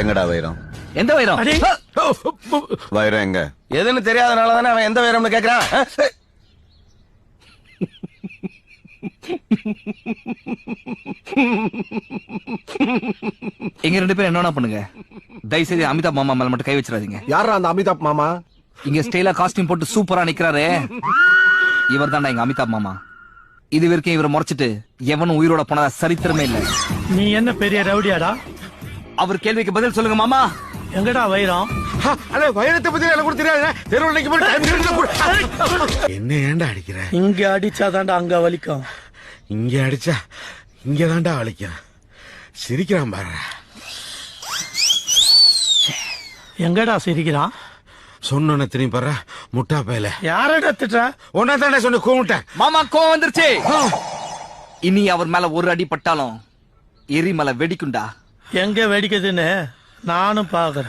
எங்கடா வைரம்? எந்த வைரம்? வைரம் எங்க? எதுன்னு தெரியாதனாலதானே அவன் எந்த வைரம்னு கேக்குறான். இங்க 2 பேரும் என்ன பண்ணுங்க, தயவுசெய்து அமிதாப் மாமா மேல மட்டும் கை வச்சிடாதீங்க. யாரா அந்த அமிதாப் மாமா? இங்க ஸ்டைலா காஸ்டியூம் போட்டு சூப்பரா நிக்கிறாரு, இவர் தான்டா எங்க அமிதாப் மாமா. இது வரைக்கும் இவரை முறைச்சிட்டு எவனும் உயிரோட போனதா சரித்திரமே இல்ல. நீ என்ன பெரிய ரவுடியாடா? அவர் கேள்விக்கு பதில் சொல்லுங்க மாமா. எங்கடா வைரம்? வைரத்தை பத்தி எனக்கு கூட தெரியாது. என்ன ஏன்டா அடிக்கிற? இங்க அடிச்சாதான்டா அங்க வலிக்கும். இங்க அடிச்சா இங்கதான்டா வலிக்கும். சிரிக்கிறான் பாரு. எங்கடா சிரிக்கிறான்? சொன்ன திரும்பி பாரு முட்டா பயல. யாரடா திட்டா? உன்ன தானே சொன்ன கூப்பிட்டேன். மாமா கோவம் வந்துருச்சு. இனி அவர் மேல ஒரு அடி பட்டாலும் எரிமலை வெடிக்குண்டா. எங்க வெடிக்குதுன்னு நானும் பாக்குறேன்.